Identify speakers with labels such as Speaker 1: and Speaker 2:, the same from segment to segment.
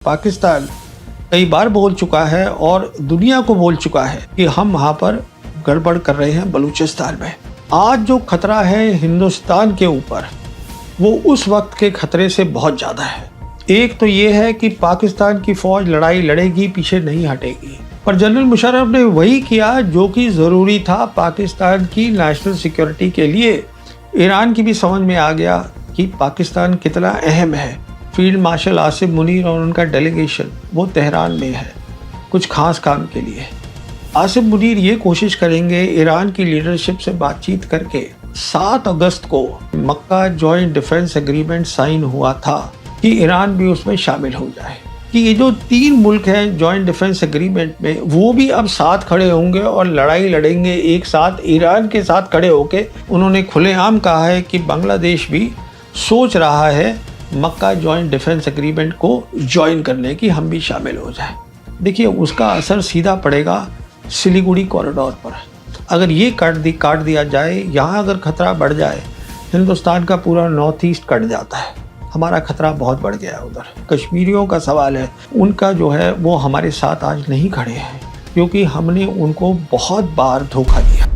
Speaker 1: पाकिस्तान कई बार बोल चुका है और दुनिया को बोल चुका है कि हम वहाँ पर गड़बड़ कर रहे हैं बलूचिस्तान में। आज जो खतरा है हिंदुस्तान के ऊपर वो उस वक्त के खतरे से बहुत ज़्यादा है। एक तो ये है कि पाकिस्तान की फ़ौज लड़ाई लड़ेगी, पीछे नहीं हटेगी, पर जनरल मुशर्रफ ने वही किया जो कि ज़रूरी था पाकिस्तान की नेशनल सिक्योरिटी के लिए। ईरान की भी समझ में आ गया कि पाकिस्तान कितना अहम है। फील्ड मार्शल आसिफ मुनीर और उनका डेलीगेशन वो तेहरान में है कुछ खास काम के लिए। आसिफ मुनीर ये कोशिश करेंगे ईरान की लीडरशिप से बातचीत करके 7 अगस्त को मक्का जॉइंट डिफेंस एग्रीमेंट साइन हुआ था कि ईरान भी उसमें शामिल हो जाए, कि ये जो 3 मुल्क हैं जॉइंट डिफेंस एग्रीमेंट में वो भी अब साथ खड़े होंगे और लड़ाई लड़ेंगे एक साथ ईरान के साथ खड़े होके। उन्होंने खुलेआम कहा है कि बांग्लादेश भी सोच रहा है मक्का जॉइंट डिफेंस एग्रीमेंट को ज्वाइन करने की, हम भी शामिल हो जाए। देखिए उसका असर सीधा पड़ेगा सिलीगुड़ी कॉरिडोर पर। अगर ये काट दिया जाए, यहाँ अगर खतरा बढ़ जाए, हिंदुस्तान का पूरा नॉर्थ ईस्ट कट जाता है। हमारा खतरा बहुत बढ़ गया है उधर। कश्मीरियों का सवाल है, उनका जो है वो हमारे साथ आज नहीं खड़े हैं क्योंकि हमने उनको बहुत बार धोखा दिया।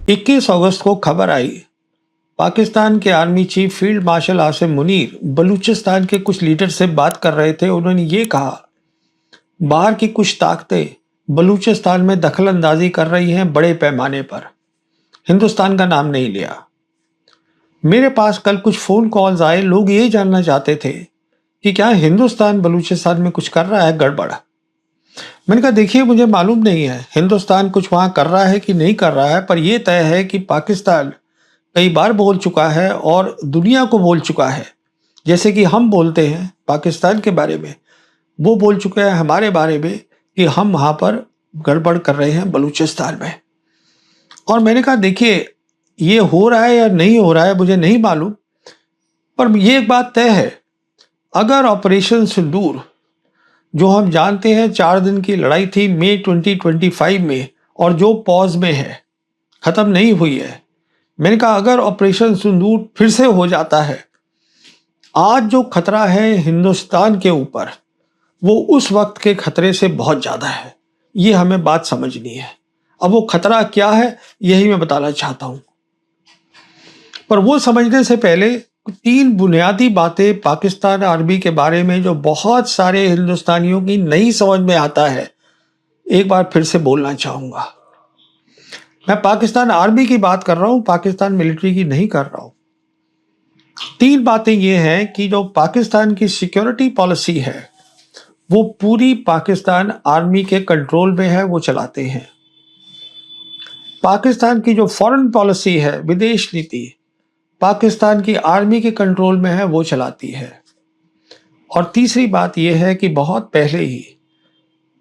Speaker 1: 21 अगस्त को खबर आई पाकिस्तान के army chief field marshal Asif Munir Balochistan के कुछ लीडर से बात कर रहे थे। उन्होंने ये कहा बाहर की कुछ ताकतें बलूचिस्तान में दखल अंदाजी कर रही हैं बड़े पैमाने पर। हिंदुस्तान का नाम नहीं लिया। मेरे पास कल कुछ फ़ोन कॉल्स आए, लोग ये जानना चाहते थे कि क्या हिंदुस्तान बलूचिस्तान में कुछ कर रहा है गड़बड़। मैंने कहा देखिए मुझे मालूम नहीं है हिंदुस्तान कुछ वहाँ कर रहा है कि नहीं कर रहा है, पर यह तय है कि पाकिस्तान कई बार बोल चुका है और दुनिया को बोल चुका है, जैसे कि हम बोलते हैं पाकिस्तान के बारे में, वो बोल चुके हैं हमारे बारे में कि हम वहाँ पर गड़बड़ कर रहे हैं बलूचिस्तान में। और मैंने कहा देखिए ये हो रहा है या नहीं हो रहा है मुझे नहीं मालूम, पर ये एक बात तय है, अगर ऑपरेशन सिंदूर जो हम जानते हैं 4 दिन की लड़ाई थी मई 2025 में और जो पॉज में है, ख़त्म नहीं हुई है, मैंने कहा अगर ऑपरेशन सिंदूर फिर से हो जाता है, आज जो खतरा है हिंदुस्तान के ऊपर वो उस वक्त के खतरे से बहुत ज़्यादा है। ये हमें बात समझनी है। अब वो खतरा क्या है यही मैं बताना चाहता हूँ, पर वो समझने से पहले 3 बुनियादी बातें पाकिस्तान आर्मी के बारे में जो बहुत सारे हिंदुस्तानियों की नहीं समझ में आता है, एक बार फिर से बोलना चाहूँगा। मैं पाकिस्तान आर्मी की बात कर रहा हूँ, पाकिस्तान मिलिट्री की नहीं कर रहा हूँ। 3 बातें ये हैं कि जो पाकिस्तान की सिक्योरिटी पॉलिसी है वो पूरी पाकिस्तान आर्मी के कंट्रोल में है, वो चलाते हैं। पाकिस्तान की जो फॉरेन पॉलिसी है, विदेश नीति, पाकिस्तान की आर्मी के कंट्रोल में है, वो चलाती है। और तीसरी बात यह है कि बहुत पहले ही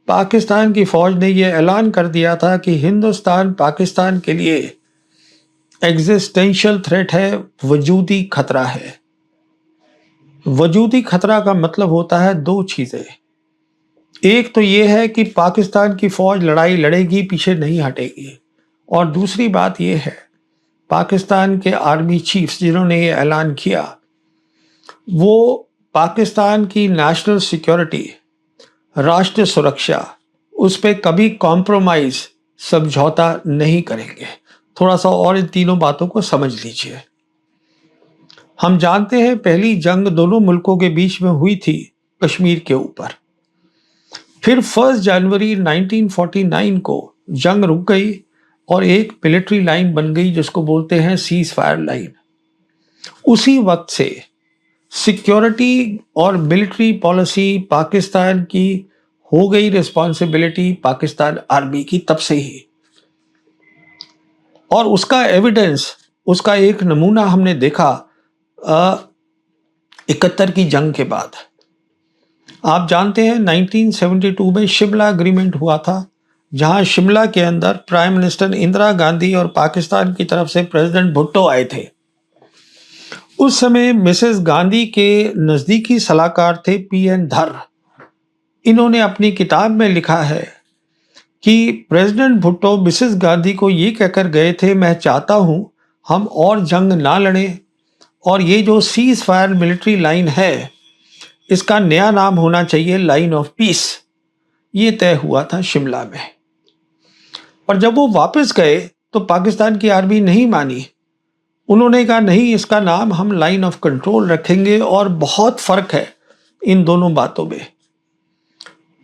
Speaker 1: पाकिस्तान की फ़ौज ने यह ऐलान कर दिया था कि हिंदुस्तान पाकिस्तान के लिए एग्जिस्टेंशियल थ्रेट है, वजूदी खतरा है। वजूदी खतरा का मतलब होता है 2 चीज़ें। एक तो ये है कि पाकिस्तान की फ़ौज लड़ाई लड़ेगी, पीछे नहीं हटेगी, और दूसरी बात यह है पाकिस्तान के आर्मी चीफ्स जिन्होंने ये ऐलान किया वो पाकिस्तान की नेशनल सिक्योरिटी, राष्ट्रीय सुरक्षा, उस पर कभी कॉम्प्रोमाइज़, समझौता नहीं करेंगे। थोड़ा सा और इन तीनों बातों को समझ लीजिए। हम जानते हैं पहली जंग दोनों मुल्कों के बीच में हुई थी कश्मीर के ऊपर। फिर 1 जनवरी 1949 को जंग रुक गई और एक मिलिट्री लाइन बन गई जिसको बोलते हैं सीज फायर लाइन। उसी वक्त से सिक्योरिटी और मिलिट्री पॉलिसी पाकिस्तान की हो गई रिस्पॉन्सिबिलिटी पाकिस्तान आर्मी की, तब से ही। और उसका एविडेंस, उसका एक नमूना हमने देखा 71 की जंग के बाद। आप जानते हैं 1972 में शिमला एग्रीमेंट हुआ था, जहां शिमला के अंदर प्राइम मिनिस्टर इंदिरा गांधी और पाकिस्तान की तरफ से प्रेसिडेंट भुट्टो आए थे। उस समय मिसेस गांधी के नज़दीकी सलाहकार थे PN धर। इन्होंने अपनी किताब में लिखा है कि प्रेसिडेंट भुट्टो मिसेस गांधी को ये कहकर गए थे, मैं चाहता हूं हम और जंग ना लड़ें और ये जो सीज फायर मिलिट्री लाइन है इसका नया नाम होना चाहिए लाइन ऑफ पीस। ये तय हुआ था शिमला में। और जब वो वापस गए तो पाकिस्तान की आर्मी नहीं मानी। उन्होंने कहा नहीं, इसका नाम हम लाइन ऑफ कंट्रोल रखेंगे। और बहुत फर्क है इन दोनों बातों में।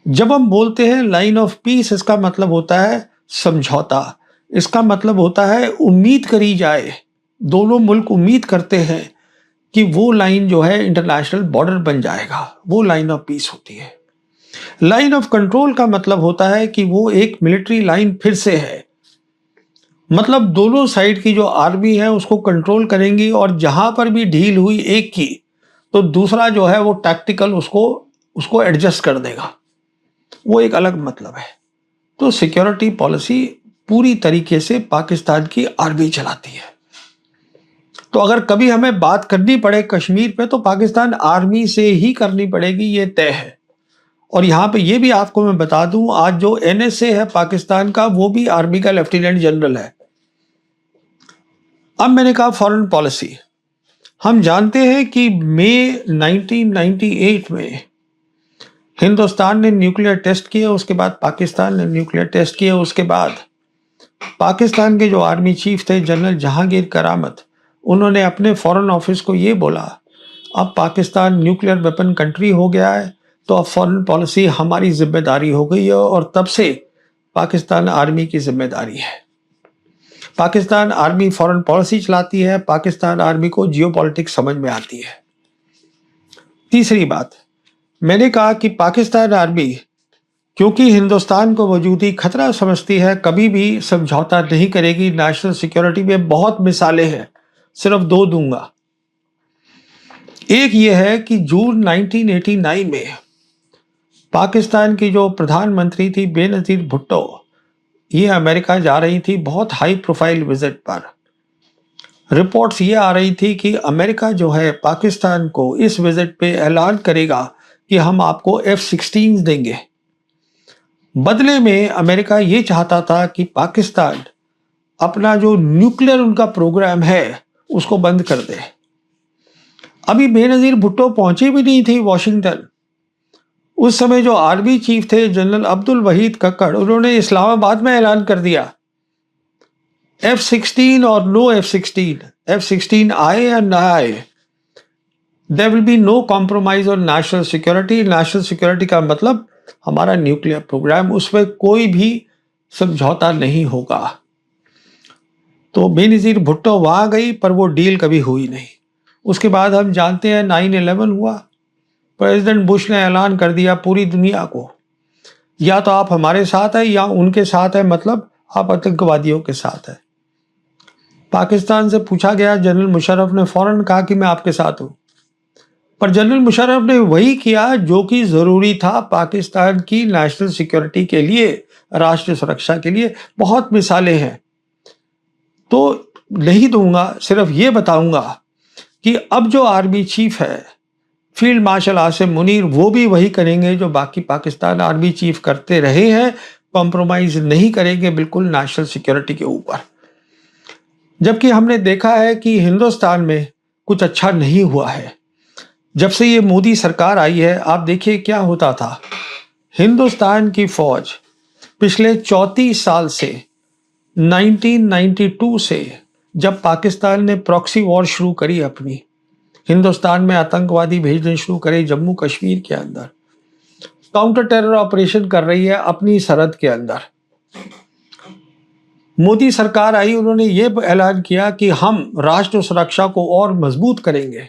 Speaker 1: जब हम बोलते हैं लाइन ऑफ पीस, इसका मतलब होता है समझौता। इसका मतलब होता है उम्मीद करी जाए, दोनों मुल्क उम्मीद करते हैं कि वो लाइन जो है इंटरनेशनल बॉर्डर बन जाएगा, वो लाइन ऑफ पीस होती है। लाइन ऑफ कंट्रोल का मतलब होता है कि वो एक मिलिट्री लाइन फिर से है, मतलब दोनों साइड की जो आर्मी है उसको कंट्रोल करेंगी, और जहां पर भी ढील हुई एक की तो दूसरा जो है वो टैक्टिकल उसको एडजस्ट कर देगा। वो एक अलग मतलब है। तो सिक्योरिटी पॉलिसी पूरी तरीके से पाकिस्तान की आर्मी चलाती है। तो अगर कभी हमें बात करनी पड़े कश्मीर पे तो पाकिस्तान आर्मी से ही करनी पड़ेगी, ये तय है। और यहाँ पे ये भी आपको मैं बता दूं, आज जो एनएसए है पाकिस्तान का, वो भी आर्मी का लेफ्टिनेंट जनरल है। अब मैंने कहा फॉरेन पॉलिसी। हम जानते हैं कि मई 1998 में हिंदुस्तान ने न्यूक्लियर टेस्ट किया, उसके बाद पाकिस्तान ने न्यूक्लियर टेस्ट किया। उसके बाद पाकिस्तान के जो आर्मी चीफ थे जनरल जहांगीर करामत, उन्होंने अपने फॉरेन ऑफिस को ये बोला, अब पाकिस्तान न्यूक्लियर वेपन कंट्री हो गया है, तो अब फॉरेन पॉलिसी हमारी जिम्मेदारी हो गई है। और तब से पाकिस्तान आर्मी की जिम्मेदारी है। पाकिस्तान आर्मी फॉरेन पॉलिसी चलाती है, पाकिस्तान आर्मी को जियोपॉलिटिक्स समझ में आती है। तीसरी बात, मैंने कहा कि पाकिस्तान आर्मी क्योंकि हिंदुस्तान को वजूदी खतरा समझती है, कभी भी समझौता नहीं करेगी। नेशनल सिक्योरिटी में बहुत मिसालें हैं, सिर्फ दो दूंगा। एक ये है कि जून 1989 में पाकिस्तान की जो प्रधानमंत्री थी बेनजीर भुट्टो, ये अमेरिका जा रही थी बहुत हाई प्रोफाइल विजिट पर। रिपोर्ट्स ये आ रही थी कि अमेरिका जो है पाकिस्तान को इस विजिट पे ऐलान करेगा कि हम आपको F-16 देंगे। बदले में अमेरिका ये चाहता था कि पाकिस्तान अपना जो न्यूक्लियर उनका प्रोग्राम है उसको बंद कर दे। अभी बेनजीर भुट्टो पहुंची भी नहीं थी वॉशिंगटन। उस समय जो आर्मी चीफ थे जनरल अब्दुल वहीद कक्कड़, उन्होंने इस्लामाबाद में ऐलान कर दिया F-16 और नो F-16, F-16 आए या ना आए, there will be no compromise on national security. National security का मतलब हमारा न्यूक्लियर प्रोग्राम, उसमें कोई भी समझौता नहीं होगा। तो बेनजीर भुट्टो वहां गई पर वो डील कभी हुई नहीं। उसके बाद हम जानते हैं 9/11 हुआ। प्रेसिडेंट बुश ने ऐलान कर दिया पूरी दुनिया को, या तो आप हमारे साथ है या उनके साथ है, मतलब आप आतंकवादियों के साथ है। पाकिस्तान से पूछा गया, जनरल मुशर्रफ ने फौरन कहा कि मैं आपके साथ हूं। पर जनरल मुशर्रफ ने वही किया जो कि जरूरी था पाकिस्तान की नेशनल सिक्योरिटी के लिए, राष्ट्रीय सुरक्षा के लिए। बहुत मिसालें हैं, तो नहीं दूंगा, सिर्फ ये बताऊंगा कि अब जो आर्मी चीफ है फील्ड मार्शल आसिम मुनीर, वो भी वही करेंगे जो बाकी पाकिस्तान आर्मी चीफ करते रहे हैं, कॉम्प्रोमाइज नहीं करेंगे बिल्कुल नेशनल सिक्योरिटी के ऊपर। जबकि हमने देखा है कि हिंदुस्तान में कुछ अच्छा नहीं हुआ है। जब से ये मोदी सरकार आई है, आप देखिए क्या होता था। हिंदुस्तान की फौज पिछले 34 साल से 1992 से जब पाकिस्तान ने प्रॉक्सी वॉर शुरू करी अपनी, हिंदुस्तान में आतंकवादी भेजने शुरू करे, जम्मू कश्मीर के अंदर काउंटर टेरर ऑपरेशन कर रही है अपनी सरहद के अंदर। मोदी सरकार आई, उन्होंने ये ऐलान किया कि हम राष्ट्र सुरक्षा को और मजबूत करेंगे।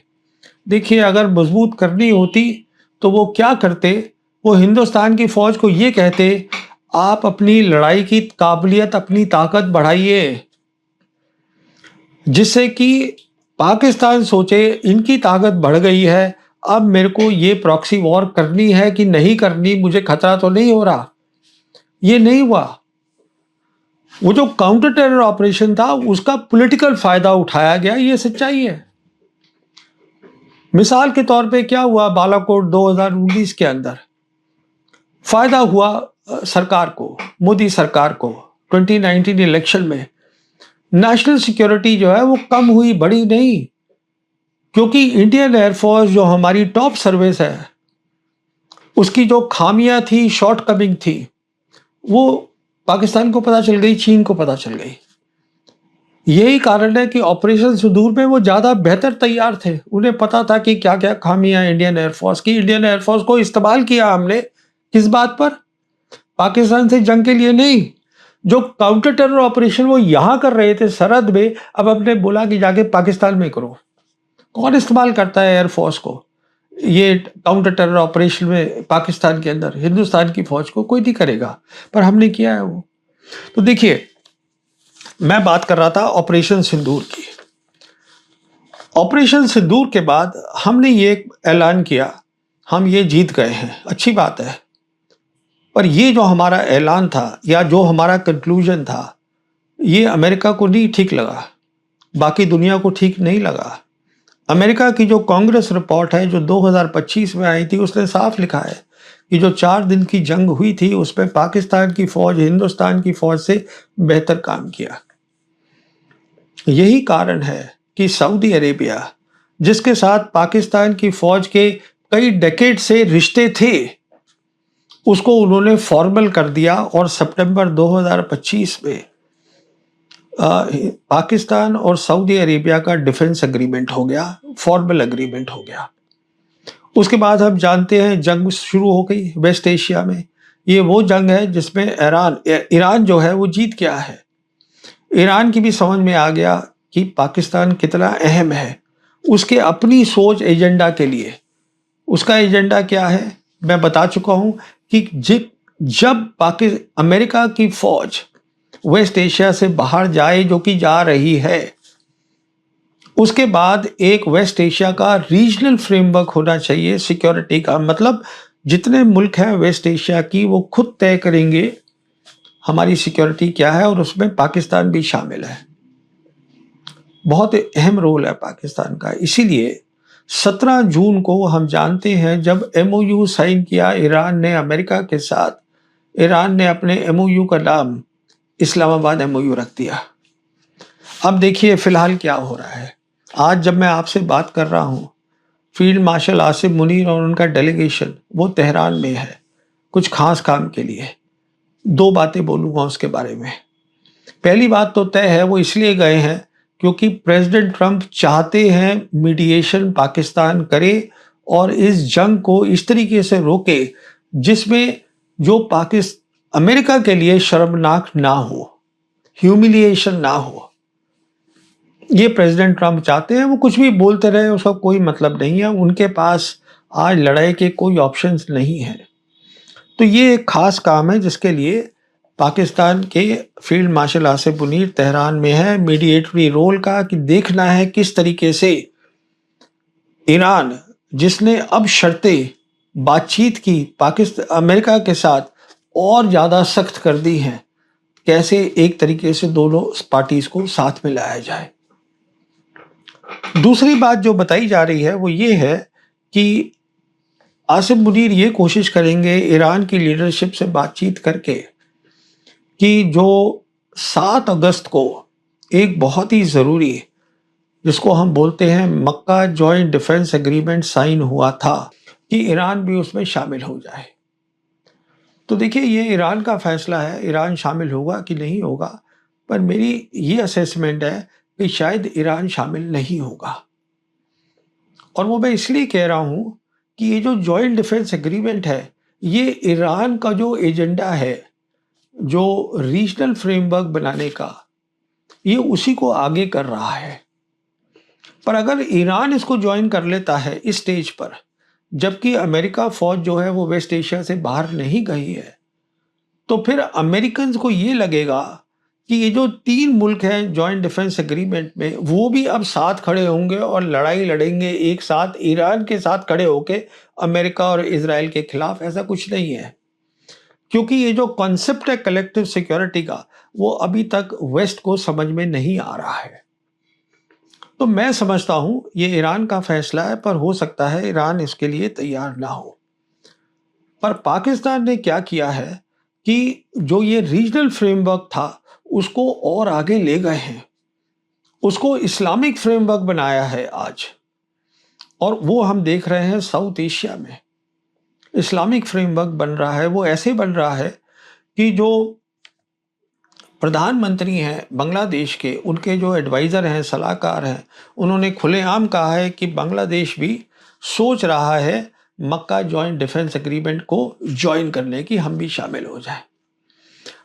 Speaker 1: देखिए, अगर मजबूत करनी होती तो वो क्या करते, वो हिंदुस्तान की फौज को ये कहते, आप अपनी लड़ाई की काबिलियत, अपनी ताकत बढ़ाइए, जिससे कि पाकिस्तान सोचे इनकी ताकत बढ़ गई है, अब मेरे को ये प्रॉक्सी वॉर करनी है कि नहीं करनी, मुझे खतरा तो नहीं हो रहा। ये नहीं हुआ। वो जो काउंटर टेरर ऑपरेशन था उसका पॉलिटिकल फायदा उठाया गया, ये सच्चाई है। मिसाल के तौर पे क्या हुआ बालाकोट 2019 के अंदर, फायदा हुआ सरकार को, मोदी सरकार को 2019 इलेक्शन में। नेशनल सिक्योरिटी जो है वो कम हुई, बढ़ी नहीं, क्योंकि इंडियन एयरफोर्स जो हमारी टॉप सर्विस है उसकी जो खामियां थी, शॉर्ट कमिंग थी, वो पाकिस्तान को पता चल गई, चीन को पता चल गई। यही कारण है कि ऑपरेशन सिंदूर में वो ज़्यादा बेहतर तैयार थे। उन्हें पता था कि क्या-क्या खामियां इंडियन एयरफोर्स की। इंडियन एयरफोर्स को इस्तेमाल किया हमने किस बात पर? पाकिस्तान से जंग के लिए नहीं। जो काउंटर टेरर ऑपरेशन वो यहां कर रहे थे सरहद में, अब हमने बोला कि जाके पाकिस्तान में करो। कौन इस्तेमाल करता है एयरफोर्स को ये काउंटर टेरर ऑपरेशन में? पाकिस्तान के अंदर हिंदुस्तान की फौज को कोई नहीं करेगा, पर हमने किया है वो। तो देखिए, मैं बात कर रहा था ऑपरेशन सिंदूर की। ऑपरेशन सिंदूर के बाद हमने ये ऐलान किया, हम ये जीत गए हैं, अच्छी बात है। पर ये जो हमारा ऐलान था या जो हमारा कंक्लूजन था, ये अमेरिका को नहीं ठीक लगा, बाकी दुनिया को ठीक नहीं लगा। अमेरिका की जो कांग्रेस रिपोर्ट है जो 2025 में आई थी, उसने साफ लिखा है कि जो 4 दिन की जंग हुई थी उसमें पाकिस्तान की फौज हिंदुस्तान की फौज से बेहतर काम किया। यही कारण है कि सऊदी अरेबिया, जिसके साथ पाकिस्तान की फौज के कई डेकेड से रिश्ते थे, उसको उन्होंने फॉर्मल कर दिया और सितंबर 2025 में पाकिस्तान और सऊदी अरेबिया का डिफेंस एग्रीमेंट हो गया, फॉर्मल एग्रीमेंट हो गया। उसके बाद हम जानते हैं जंग शुरू हो गई वेस्ट एशिया में। ये वो जंग है जिसमें ईरान जो है वो जीत गया है। ईरान की भी समझ में आ गया कि पाकिस्तान कितना अहम है उसके अपनी सोच एजेंडा के लिए। उसका एजेंडा क्या है मैं बता चुका हूं कि जब अमेरिका की फौज वेस्ट एशिया से बाहर जाए, जो कि जा रही है, उसके बाद एक वेस्ट एशिया का रीजनल फ्रेमवर्क होना चाहिए सिक्योरिटी का। मतलब जितने मुल्क हैं वेस्ट एशिया की, वो खुद तय करेंगे हमारी सिक्योरिटी क्या है, और उसमें पाकिस्तान भी शामिल है। बहुत अहम रोल है पाकिस्तान का। इसीलिए 17 जून को हम जानते हैं जब एमओयू साइन किया ईरान ने अमेरिका के साथ, ईरान ने अपने एमओयू का नाम इस्लामाबाद एमओयू रख दिया। अब देखिए फिलहाल क्या हो रहा है। आज जब मैं आपसे बात कर रहा हूँ, फील्ड मार्शल आसिफ मुनीर और उनका डेलीगेशन वो तेहरान में है कुछ खास काम के लिए। 2 बातें बोलूँगा उसके बारे में। पहली बात तो तय है वो इसलिए गए हैं क्योंकि प्रेसिडेंट ट्रंप चाहते हैं मीडिएशन पाकिस्तान करे और इस जंग को इस तरीके से रोके जिसमें जो अमेरिका के लिए शर्मनाक ना हो, ह्यूमिलिएशन ना हो। ये प्रेसिडेंट ट्रंप चाहते हैं। वो कुछ भी बोलते रहे, उसका कोई मतलब नहीं है। उनके पास आज लड़ाई के कोई ऑप्शंस नहीं है। तो ये एक खास काम है जिसके लिए पाकिस्तान के field marshal Asif Munir Tehran में है, मीडिएटरी रोल का, कि देखना है किस तरीके से ईरान, जिसने अब शर्तें बातचीत की पाकिस्तान अमेरिका के साथ और ज़्यादा सख्त कर दी हैं, कैसे एक तरीके से दोनों पार्टीज को साथ में लाया जाए। दूसरी बात जो बताई जा रही है वो ये है कि आसिफ मुनीर ये कोशिश करेंगे ईरान की लीडरशिप से बातचीत करके कि जो 7 अगस्त को एक बहुत ही ज़रूरी, जिसको हम बोलते हैं मक्का जॉइंट डिफेंस एग्रीमेंट साइन हुआ था, कि ईरान भी उसमें शामिल हो जाए। तो देखिए ये ईरान का फैसला है, ईरान शामिल होगा कि नहीं होगा, पर मेरी ये असेसमेंट है कि शायद ईरान शामिल नहीं होगा। और वो मैं इसलिए कह रहा हूँ कि ये जो जॉइंट डिफेंस एग्रीमेंट है, ये ईरान का जो एजेंडा है, जो रीजनल फ्रेमवर्क बनाने का, ये उसी को आगे कर रहा है। पर अगर ईरान इसको ज्वाइन कर लेता है इस स्टेज पर, जबकि अमेरिका फौज जो है वो वेस्ट एशिया से बाहर नहीं गई है, तो फिर अमेरिकन को ये लगेगा कि ये जो 3 मुल्क हैं जॉइंट डिफेंस एग्रीमेंट में, वो भी अब साथ खड़े होंगे और लड़ाई लड़ेंगे एक साथ ईरान के साथ खड़े होके अमेरिका और इजराइल के खिलाफ। ऐसा कुछ नहीं है, क्योंकि ये जो कॉन्सेप्ट है कलेक्टिव सिक्योरिटी का, वो अभी तक वेस्ट को समझ में नहीं आ रहा है। तो मैं समझता हूं ये ईरान का फैसला है, पर हो सकता है ईरान इसके लिए तैयार ना हो। पर पाकिस्तान ने क्या किया है कि जो ये रीजनल फ्रेमवर्क था उसको और आगे ले गए हैं, उसको इस्लामिक फ्रेमवर्क बनाया है आज, और वो हम देख रहे हैं साउथ एशिया में। इस्लामिक फ्रेमवर्क बन रहा है वो ऐसे बन रहा है कि जो प्रधानमंत्री हैं बांग्लादेश के, उनके जो एडवाइज़र हैं, सलाहकार हैं, उन्होंने खुलेआम कहा है कि बांग्लादेश भी सोच रहा है मक्का जॉइंट डिफेंस एग्रीमेंट को ज्वाइन करने की, हम भी शामिल हो जाएं।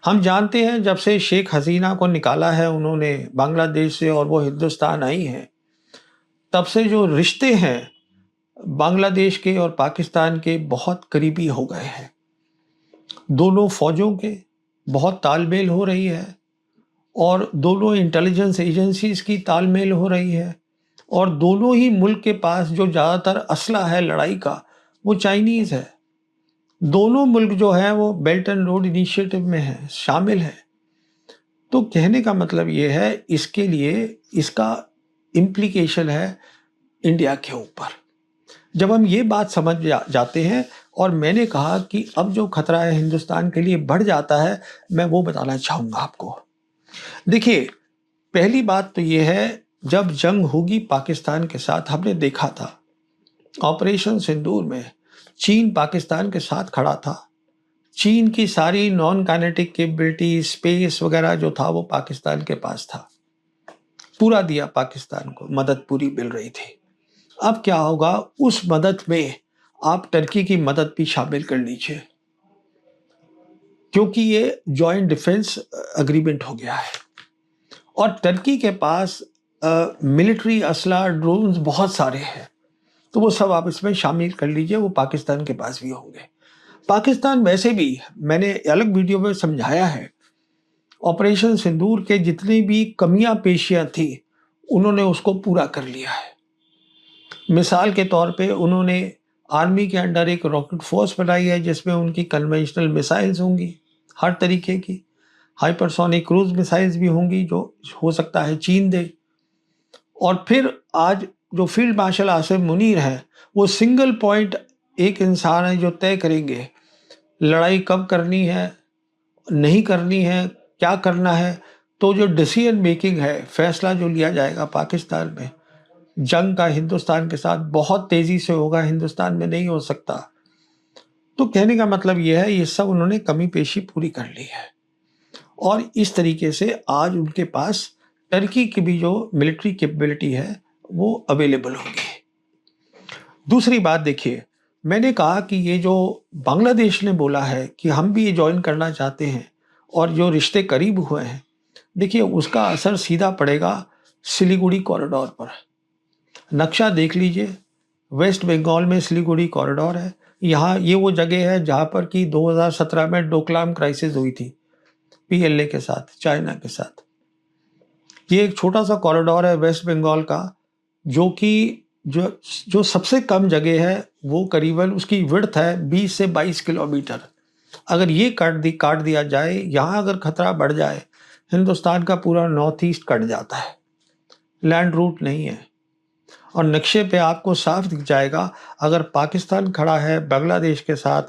Speaker 1: हम जानते हैं जब से शेख हसीना को निकाला है उन्होंने बांग्लादेश से और वो हिंदुस्तान आई हैं, तब से जो रिश्ते हैं बांग्लादेश के और पाकिस्तान के बहुत करीबी हो गए हैं। दोनों फौजों के बहुत तालमेल हो रही है और दोनों इंटेलिजेंस एजेंसीज की तालमेल हो रही है और दोनों ही मुल्क के पास जो ज़्यादातर असला है लड़ाई का वो चाइनीज़ है। दोनों मुल्क जो है वो बेल्ट एंड रोड इनिशिएटिव में है, शामिल है। तो कहने का मतलब ये है, इसके लिए इसका इम्प्लीकेशन है इंडिया के ऊपर। जब हम ये बात समझ जाते हैं और मैंने कहा कि अब जो खतरा है हिंदुस्तान के लिए बढ़ जाता है, मैं वो बताना चाहूँगा आपको। देखिए, पहली बात तो ये है, जब जंग होगी पाकिस्तान के साथ, हमने देखा था ऑपरेशन सिंदूर में चीन पाकिस्तान के साथ खड़ा था। चीन की सारी नॉन काइनेटिक कैपेबिलिटी, स्पेस वगैरह जो था वो पाकिस्तान के पास था। पूरा दिया पाकिस्तान को, मदद पूरी मिल रही थी। अब क्या होगा, उस मदद में आप टर्की की मदद भी शामिल कर लीजिए, क्योंकि ये जॉइंट डिफेंस एग्रीमेंट हो गया है और टर्की के पास मिलिट्री असला, ड्रोन्स बहुत सारे हैं, तो वो सब आप इसमें शामिल कर लीजिए, वो पाकिस्तान के पास भी होंगे। पाकिस्तान वैसे भी, मैंने अलग वीडियो में समझाया है, ऑपरेशन सिंदूर के जितनी भी कमियां पेशियां थी उन्होंने उसको पूरा कर लिया है। मिसाल के तौर पे उन्होंने आर्मी के अंडर एक रॉकेट फोर्स बनाई है जिसमें उनकी कन्वेंशनल मिसाइल्स होंगी हर तरीके की, हाइपरसोनिक क्रूज मिसाइल्स भी होंगी जो हो सकता है चीन दे। और फिर आज जो फील्ड मार्शल आसिम मुनीर है, वो सिंगल पॉइंट एक इंसान है जो तय करेंगे लड़ाई कब करनी है, नहीं करनी है, क्या करना है। तो जो डिसीजन मेकिंग है, फैसला जो लिया जाएगा पाकिस्तान में जंग का हिंदुस्तान के साथ, बहुत तेजी से होगा, हिंदुस्तान में नहीं हो सकता। तो कहने का मतलब यह है, ये सब उन्होंने कमी पेशी पूरी कर ली है और इस तरीके से आज उनके पास टर्की की भी जो मिलिट्री कैपेबिलिटी है वो अवेलेबल होगी। दूसरी बात देखिए, मैंने कहा कि ये जो बांग्लादेश ने बोला है कि हम भी ये ज्वाइन करना चाहते हैं और जो रिश्ते करीब हुए हैं, देखिए उसका असर सीधा पड़ेगा सिलीगुड़ी कॉरिडोर पर। नक्शा देख लीजिए, वेस्ट बंगाल में सिलीगुड़ी कॉरिडोर है। यहाँ ये वो जगह है जहाँ पर कि 2017 में डोकलाम क्राइसिस हुई थी पीएलए के साथ, चाइना के साथ। ये एक छोटा सा कॉरिडोर है वेस्ट बंगाल का, जो कि जो सबसे कम जगह है वो करीबन उसकी विड्थ है 20 से 22 किलोमीटर। अगर ये काट दिया जाए, यहाँ अगर खतरा बढ़ जाए, हिंदुस्तान का पूरा नॉर्थ ईस्ट कट जाता है, लैंड रूट नहीं है। और नक्शे पे आपको साफ दिख जाएगा, अगर पाकिस्तान खड़ा है बांग्लादेश के साथ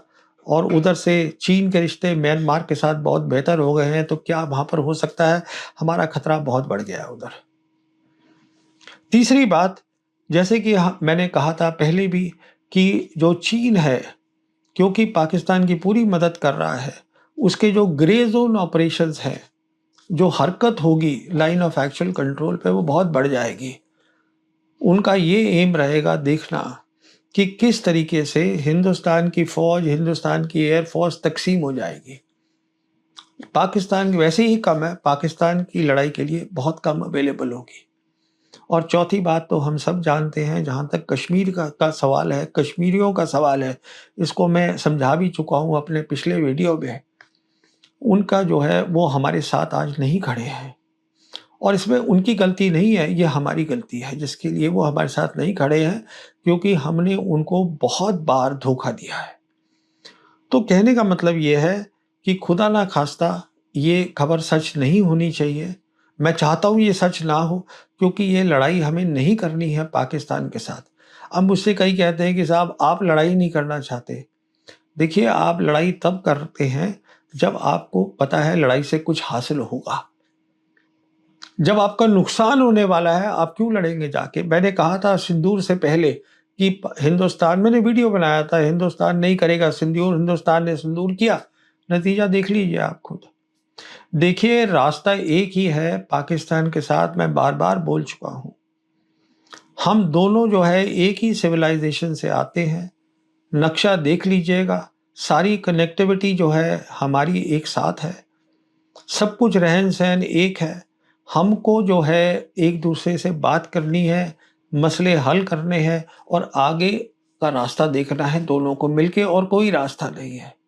Speaker 1: और उधर से चीन के रिश्ते म्यांमार के साथ बहुत बेहतर हो गए हैं, तो क्या वहाँ पर हो सकता है हमारा खतरा बहुत बढ़ गया है उधर। तीसरी बात, जैसे कि मैंने कहा था पहले भी कि जो चीन है, क्योंकि पाकिस्तान की पूरी मदद कर रहा है, उसके जो ग्रे जोन ऑपरेशंस हैं, जो हरकत होगी लाइन ऑफ एक्चुअल कंट्रोल पे, वो बहुत बढ़ जाएगी। उनका ये एम रहेगा देखना कि किस तरीके से हिंदुस्तान की फौज, हिंदुस्तान की एयरफोर्स तकसीम हो जाएगी। पाकिस्तान वैसे ही कम है, पाकिस्तान की लड़ाई के लिए बहुत कम अवेलेबल होगी। और चौथी बात तो हम सब जानते हैं, जहाँ तक कश्मीर का सवाल है, कश्मीरियों का सवाल है, इसको मैं समझा भी चुका हूँ अपने पिछले वीडियो में। उनका जो है वो हमारे साथ आज नहीं खड़े हैं और इसमें उनकी गलती नहीं है, ये हमारी गलती है जिसके लिए वो हमारे साथ नहीं खड़े हैं, क्योंकि हमने उनको बहुत बार धोखा दिया है। तो कहने का मतलब ये है कि खुदा ना खास्ता ये खबर सच नहीं होनी चाहिए। मैं चाहता हूँ ये सच ना हो, क्योंकि ये लड़ाई हमें नहीं करनी है पाकिस्तान के साथ। अब मुझसे कई कहते हैं कि साहब आप लड़ाई नहीं करना चाहते। देखिए, आप लड़ाई तब करते हैं जब आपको पता है लड़ाई से कुछ हासिल होगा। जब आपका नुकसान होने वाला है, आप क्यों लड़ेंगे जाके। मैंने कहा था सिंदूर से पहले कि हिंदुस्तान, मैंने वीडियो बनाया था, हिंदुस्तान नहीं करेगा सिंदूर, हिंदुस्तान ने सिंदूर किया, नतीजा देख लीजिए आप खुद। देखिए, रास्ता एक ही है पाकिस्तान के साथ, मैं बार बार बोल चुका हूं। हम दोनों जो है एक ही सिविलाइजेशन से आते हैं। नक्शा देख लीजिएगा, सारी कनेक्टिविटी जो है हमारी एक साथ है, सब कुछ रहन सहन एक है। हमको जो है एक दूसरे से बात करनी है, मसले हल करने हैं और आगे का रास्ता देखना है दोनों को मिलके, और कोई रास्ता नहीं है।